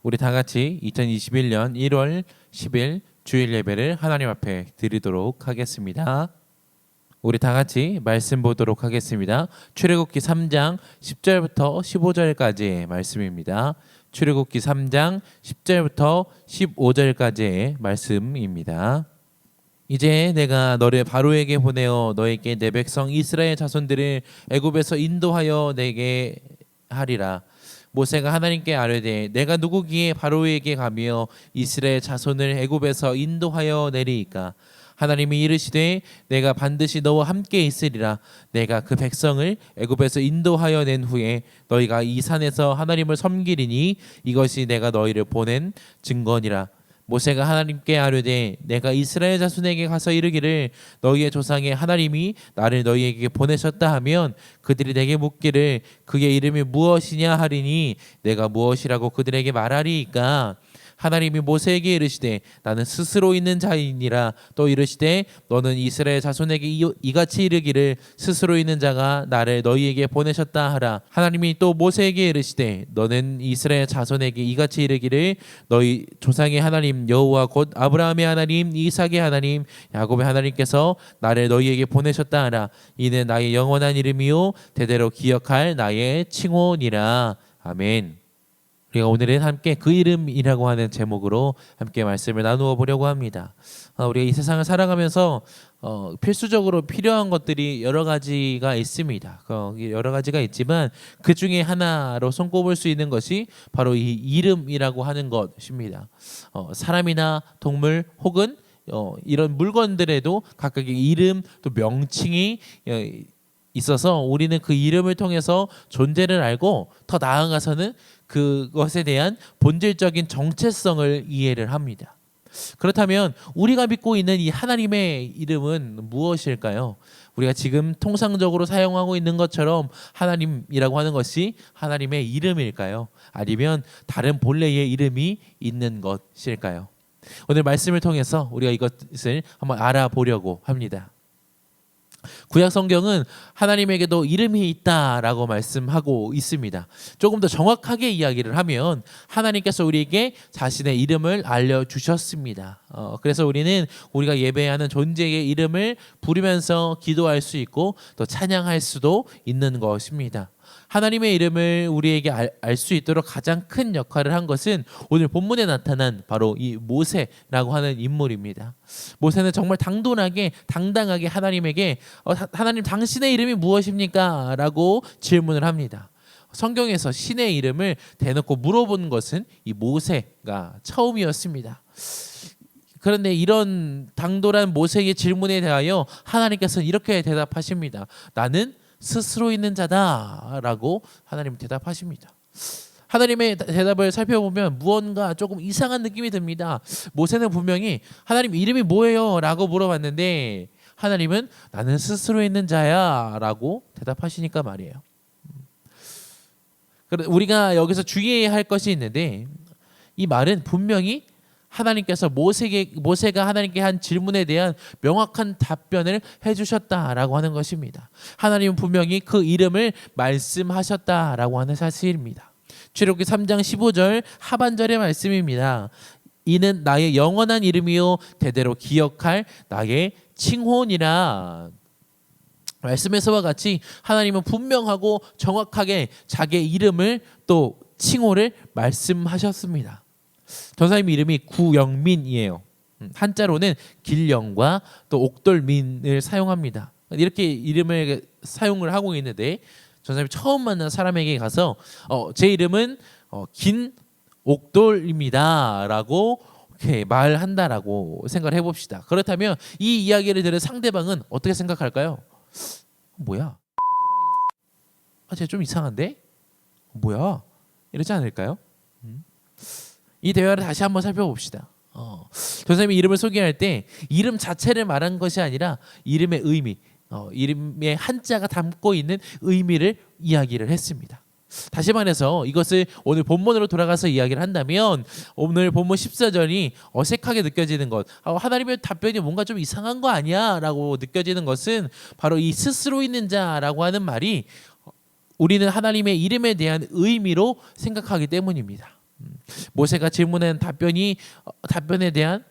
우리 다 같이 2021년 1월 10일 주일 예배를 하나님 앞에 드리도록 하겠습니다. 우리 다 같이 말씀 보도록 하겠습니다. 출애굽기 3장 10절부터 15절까지의 말씀입니다. 출애굽기 3장 10절부터 15절까지의 말씀입니다. 이제 내가 너를 바로에게 보내어 너에게 내 백성 이스라엘 자손들을 애굽에서 인도하여 내게 하리라. 모세가 하나님께 아뢰되 내가 누구기에 바로에게 가며 이스라엘 자손을 애굽에서 인도하여 내리이까. 하나님이 이르시되 내가 반드시 너와 함께 있으리라. 내가 그 백성을 애굽에서 인도하여 낸 후에 너희가 이 산에서 하나님을 섬기리니 이것이 내가 너희를 보낸 증거니라. 모세가 하나님께 아뢰되 내가 이스라엘 자손에게 가서 이르기를 너희의 조상의 하나님이 나를 너희에게 보내셨다 하면 그들이 내게 묻기를 그의 이름이 무엇이냐 하리니 내가 무엇이라고 그들에게 말하리이까. 하나님이 모세에게 이르시되 나는 스스로 있는 자이니라. 또 이르시되 너는 이스라엘 자손에게 이같이 이르기를 스스로 있는 자가 나를 너희에게 보내셨다 하라. 하나님이 또 모세에게 이르시되 너는 이스라엘 자손에게 이같이 이르기를 너희 조상의 하나님 여호와 곧 아브라함의 하나님 이삭의 하나님 야곱의 하나님께서 나를 너희에게 보내셨다 하라. 이는 나의 영원한 이름이요 대대로 기억할 나의 칭호니라. 아멘. 우리가 오늘은 함께 그 이름이라고 하는 제목으로 함께 말씀을 나누어 보려고 합니다. 우리가 이 세상을 살아가면서 필수적으로 필요한 것들이 여러 가지가 있습니다. 여러 가지가 있지만 그 중에 하나로 손꼽을 수 있는 것이 바로 이 이름이라고 하는 것입니다. 사람이나 동물 혹은 이런 물건들에도 각각의 이름 또 명칭이 있어서 우리는 그 이름을 통해서 존재를 알고 더 나아가서는 그것에 대한 본질적인 정체성을 이해를 합니다. 그렇다면 우리가 믿고 있는 이 하나님의 이름은 무엇일까요? 우리가 지금 통상적으로 사용하고 있는 것처럼 하나님이라고 하는 것이 하나님의 이름일까요? 아니면 다른 본래의 이름이 있는 것일까요? 오늘 말씀을 통해서 우리가 이것을 한번 알아보려고 합니다. 구약 성경은 하나님에게도 이름이 있다라고 말씀하고 있습니다. 조금 더 정확하게 이야기를 하면 하나님께서 우리에게 자신의 이름을 알려주셨습니다. 그래서 우리는 우리가 예배하는 존재의 이름을 부르면서 기도할 수 있고 또 찬양할 수도 있는 것입니다. 하나님의 이름을 우리에게 알 수 있도록 가장 큰 역할을 한 것은 오늘 본문에 나타난 바로 이 모세라고 하는 인물입니다. 모세는 정말 당당하게 하나님에게 하나님 당신의 이름이 무엇입니까? 라고 질문을 합니다. 성경에서 신의 이름을 대놓고 물어본 것은 이 모세가 처음이었습니다. 그런데 이런 당돌한 모세의 질문에 대하여 하나님께서는 이렇게 대답하십니다. 나는 스스로 있는 자다라고 하나님 대답하십니다. 하나님의 대답을 살펴보면 무언가 조금 이상한 느낌이 듭니다. 모세는 분명히 하나님 이름이 뭐예요? 라고 물어봤는데 하나님은 나는 스스로 있는 자야 라고 대답하시니까 말이에요. 우리가 여기서 주의해야 할 것이 있는데 이 말은 분명히 하나님께서 모세가 하나님께 한 질문에 대한 명확한 답변을 해주셨다라고 하는 것입니다. 하나님은 분명히 그 이름을 말씀하셨다라고 하는 사실입니다. 출애굽기 3장 15절 하반절의 말씀입니다. 이는 나의 영원한 이름이요 대대로 기억할 나의 칭호니라. 말씀에서와 같이 하나님은 분명하고 정확하게 자기의 이름을 또 칭호를 말씀하셨습니다. 전사님 이름이 구영민이에요. 한자로는 길영과 또 옥돌민을 사용합니다. 이렇게 이름을 사용을 하고 있는데 전사님이 처음 만난 사람에게 가서 제 이름은 긴 옥돌입니다 라고 이렇게 말한다라고 생각을 해봅시다. 그렇다면 이 이야기를 들은 상대방은 어떻게 생각할까요? 뭐야? 쟤 좀 이상한데? 뭐야? 이러지 않을까요? 이 대화를 다시 한번 살펴봅시다. 전사님이 이름을 소개할 때 이름 자체를 말한 것이 아니라 이름의 의미, 이름의 한자가 담고 있는 의미를 이야기를 했습니다. 다시 말해서 이것을 오늘 본문으로 돌아가서 이야기를 한다면 오늘 본문 14절이 어색하게 느껴지는 것, 하나님의 답변이 뭔가 좀 이상한 거 아니야? 라고 느껴지는 것은 바로 이 스스로 있는 자라고 하는 말이 우리는 하나님의 이름에 대한 의미로 생각하기 때문입니다. 모세가 질문한 답변에 대한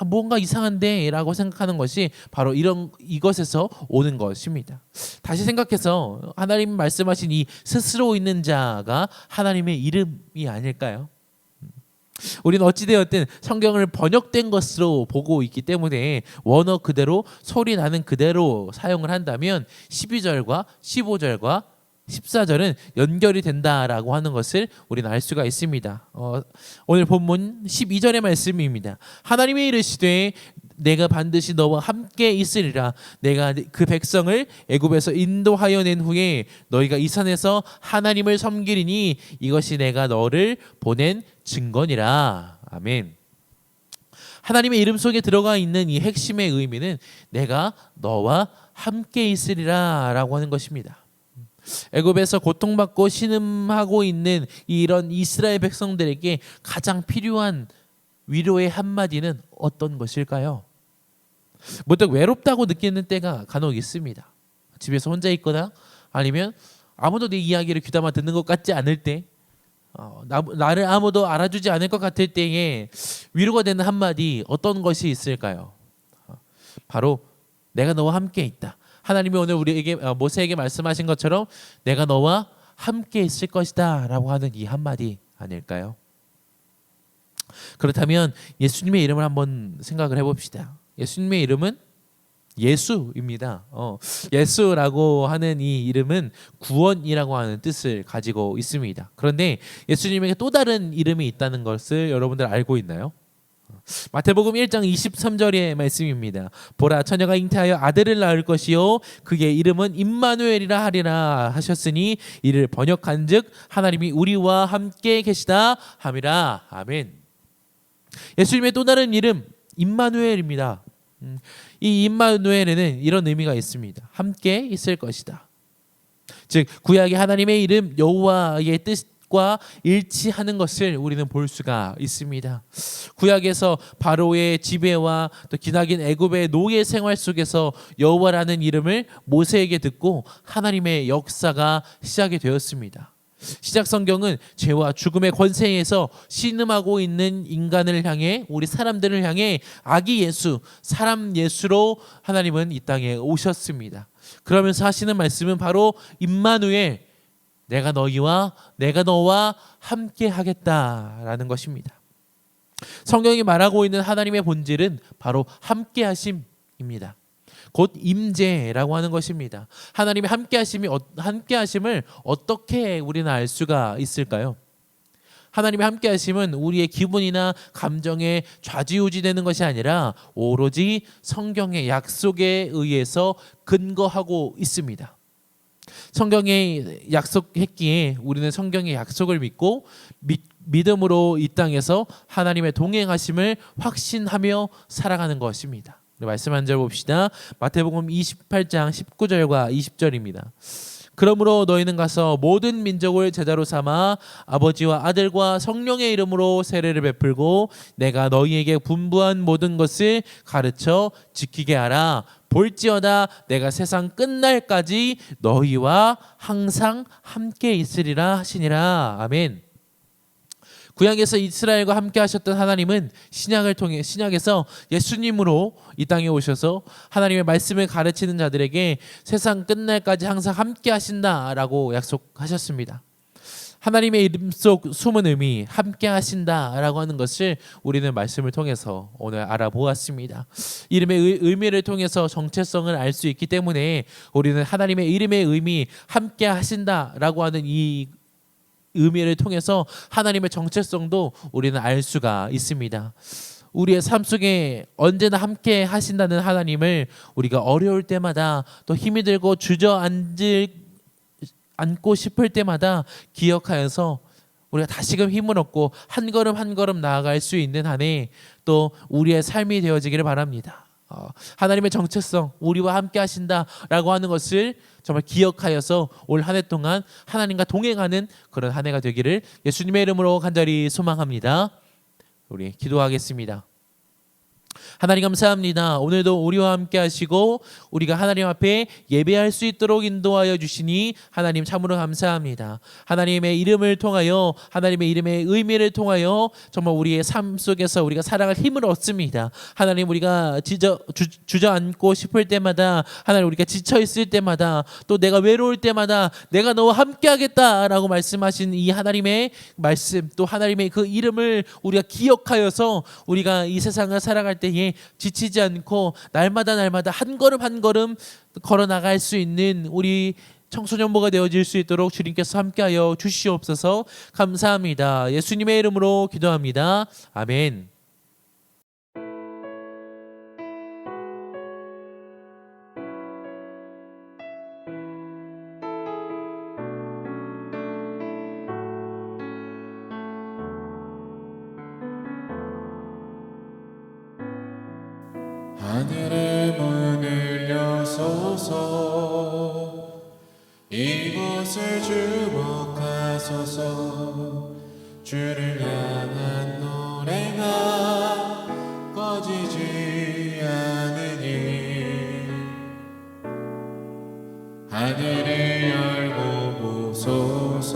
뭔가 이상한데라고 생각하는 것이 바로 이것에서 오는 것입니다. 다시 생각해서 하나님 말씀하신 이 스스로 있는 자가 하나님의 이름이 아닐까요? 우리는 어찌되었든 성경을 번역된 것으로 보고 있기 때문에 원어 그대로 소리 나는 그대로 사용을 한다면 12절과 15절과 14절은 연결이 된다라고 하는 것을 우리는 알 수가 있습니다. 오늘 본문 12절의 말씀입니다. 하나님이 이르시되 내가 반드시 너와 함께 있으리라. 내가 그 백성을 애굽에서 인도하여 낸 후에 너희가 이 산에서 하나님을 섬기리니 이것이 내가 너를 보낸 증거니라. 아멘. 하나님의 이름 속에 들어가 있는 이 핵심의 의미는 내가 너와 함께 있으리라 라고 하는 것입니다. 애굽에서 고통받고 신음하고 있는 이런 이스라엘 백성들에게 가장 필요한 위로의 한마디는 어떤 것일까요? 무척 외롭다고 느끼는 때가 간혹 있습니다. 집에서 혼자 있거나 아니면 아무도 내 이야기를 귀담아 듣는 것 같지 않을 때, 나를 아무도 알아주지 않을 것 같을 때에 위로가 되는 한마디 어떤 것이 있을까요? 바로 내가 너와 함께 있다. 하나님이 오늘 우리에게 모세에게 말씀하신 것처럼 내가 너와 함께 있을 것이다 라고 하는 이 한마디 아닐까요? 그렇다면 예수님의 이름을 한번 생각을 해봅시다. 예수님의 이름은 예수입니다. 예수라고 하는 이 이름은 구원이라고 하는 뜻을 가지고 있습니다. 그런데 예수님에게 또 다른 이름이 있다는 것을 여러분들 알고 있나요? 마태복음 1장 23절의 말씀입니다. 보라 처녀가 잉태하여 아들을 낳을 것이요 그의 이름은 임마누엘이라 하리라 하셨으니 이를 번역한즉 하나님이 우리와 함께 계시다 함이라. 아멘. 예수님의 또 다른 이름 임마누엘입니다. 이 임마누엘에는 이런 의미가 있습니다. 함께 있을 것이다. 즉 구약의 하나님의 이름 여호와의 뜻과 일치하는 것을 우리는 볼 수가 있습니다. 구약에서 바로의 지배와 또 기나긴 애굽의 노예 생활 속에서 여호와라는 이름을 모세에게 듣고 하나님의 역사가 시작이 되었습니다. 시작 성경은 죄와 죽음의 권세에서 신음하고 있는 인간을 향해 우리 사람들을 향해 아기 예수, 사람 예수로 하나님은 이 땅에 오셨습니다. 그러면서 하시는 말씀은 바로 임마누엘, 내가 너와 함께 하겠다라는 것입니다. 성경이 말하고 있는 하나님의 본질은 바로 함께 하심입니다. 곧 임재라고 하는 것입니다. 하나님의 함께 하심을 어떻게 우리는 알 수가 있을까요? 하나님의 함께 하심은 우리의 기분이나 감정에 좌지우지되는 것이 아니라 오로지 성경의 약속에 의해서 근거하고 있습니다. 성경에 약속했기에 우리는 성경의 약속을 믿고 믿음으로 이 땅에서 하나님의 동행하심을 확신하며 살아가는 것입니다. 말씀 한 절 봅시다. 마태복음 28장 19절과 20절입니다. 그러므로 너희는 가서 모든 민족을 제자로 삼아 아버지와 아들과 성령의 이름으로 세례를 베풀고 내가 너희에게 분부한 모든 것을 가르쳐 지키게 하라. 볼지어다 내가 세상 끝날까지 너희와 항상 함께 있으리라 하시니라. 아멘. 구약에서 이스라엘과 함께 하셨던 하나님은 신약에서 예수님으로 이 땅에 오셔서 하나님의 말씀을 가르치는 자들에게 세상 끝날까지 항상 함께 하신다라고 약속하셨습니다. 하나님의 이름 속 숨은 의미 함께 하신다라고 하는 것을 우리는 말씀을 통해서 오늘 알아보았습니다. 이름의 의미를 통해서 정체성을 알 수 있기 때문에 우리는 하나님의 이름의 의미 함께 하신다라고 하는 이 의미를 통해서 하나님의 정체성도 우리는 알 수가 있습니다. 우리의 삶 속에 언제나 함께 하신다는 하나님을 우리가 어려울 때마다 또 힘이 들고 주저앉고 싶을 때마다 기억하여서 우리가 다시금 힘을 얻고 한 걸음 한 걸음 나아갈 수 있는 한 해 또 우리의 삶이 되어지기를 바랍니다. 하나님의 정체성, 우리와 함께 하신다라고 하는 것을 정말 기억하여서 올 한 해 동안 하나님과 동행하는 그런 한 해가 되기를 예수님의 이름으로 간절히 소망합니다. 우리 기도하겠습니다. 하나님 감사합니다. 오늘도 우리와 함께 하시고 우리가 하나님 앞에 예배할 수 있도록 인도하여 주시니 하나님 참으로 감사합니다. 하나님의 이름을 통하여, 하나님의 이름의 의미를 통하여 정말 우리의 삶 속에서 우리가 살아갈 힘을 얻습니다. 하나님, 우리가 주저앉고 싶을 때마다, 하나님 우리가 지쳐 있을 때마다, 또 내가 외로울 때마다 내가 너와 함께 하겠다라고 말씀하신 이 하나님의 말씀, 또 하나님의 그 이름을 우리가 기억하여서 우리가 이 세상을 살아갈 때에 지치지 않고 날마다 한 걸음 한 걸음 걸어 나갈 수 있는 우리 청소년부가 되어질 수 있도록 주님께서 함께하여 주시옵소서. 감사합니다. 예수님의 이름으로 기도합니다. 아멘. 하늘의 문을 여소서 이곳을 주목하소서 주를 향한 노래가 꺼지지 않으니 하늘을 열고 보소서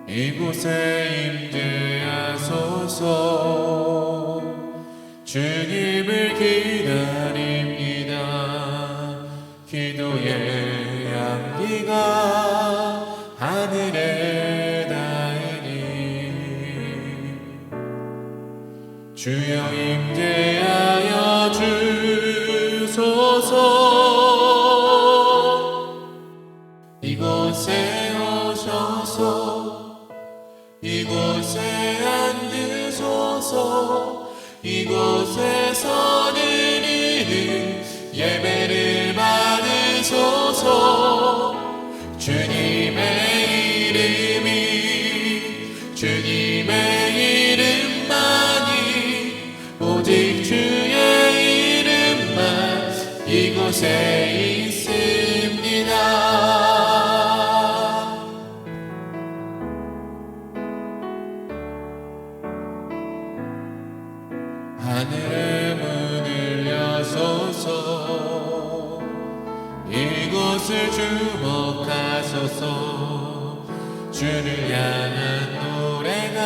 이곳에 임재하소서 주님을 기다립니다. 기도의 향기가 하늘에 닿으니 주여 임재하여 주소서 이곳에 오셔서 이곳에 앉으소서 이곳에서 드리는 예배를 받으소서 주님의 이름만이 오직 주의 이름만 이곳에 있습니다. 하늘의 문을 여소서 이곳을 주목하소서 주를 향한 노래가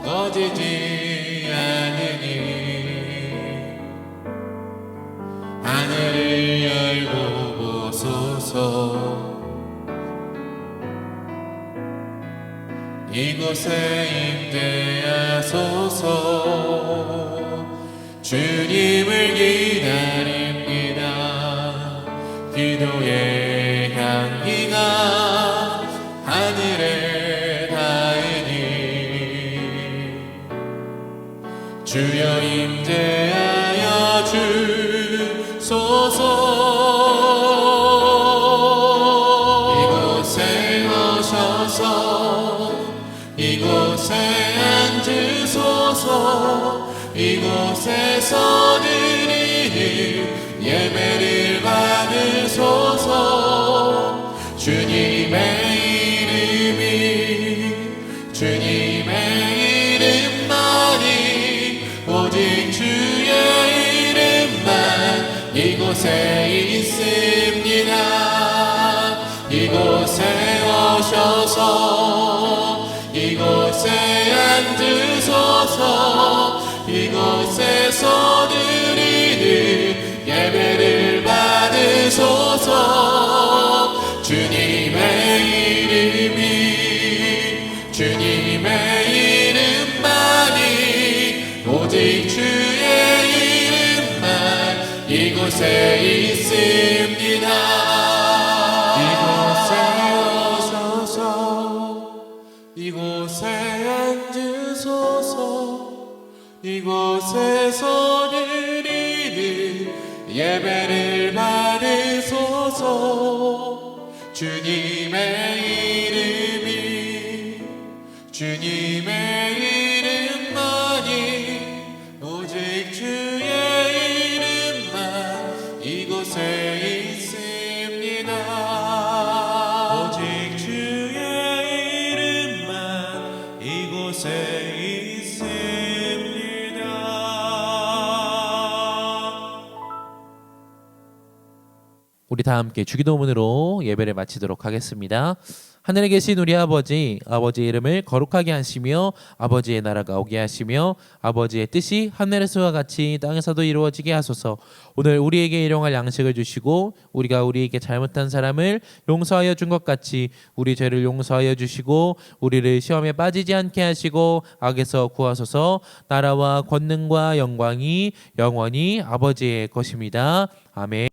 꺼지지 않으니 하늘을 열고 보소서 이곳에 임재하소서 주님을 기다립니다. 기도의 향기가 하늘에 닿으니 주여 임재하여 주소서 이곳에 오셔서 이곳에 앉으소서 이곳에서 드리는 예배를 받으소서 주님의 이름만이 오직 주의 이름만 이곳에 있습니다. 이곳에 오셔서 이곳에 앉으소서 이곳에서 드리는 예배를 받으소서 주님의 이름만이 오직 주의 이름만 이곳에 있습니다. 이곳에 오셔서 이곳에 앉으소서 이곳에서 드리는 예배를 받으소서 주님의 이름만이 오직 주의 이름만 이곳에 있습니다. 오직 주의 이름만 이곳에 다 함께 주기도문으로 예배를 마치도록 하겠습니다. 하늘에 계신 우리 아버지, 아버지의 이름을 거룩하게 하시며 아버지의 나라가 오게 하시며 아버지의 뜻이 하늘에서와 같이 땅에서도 이루어지게 하소서. 오늘 우리에게 일용할 양식을 주시고 우리가 우리에게 잘못한 사람을 용서하여 준 것 같이 우리 죄를 용서하여 주시고 우리를 시험에 빠지지 않게 하시고 악에서 구하소서. 나라와 권능과 영광이 영원히 아버지의 것입니다. 아멘.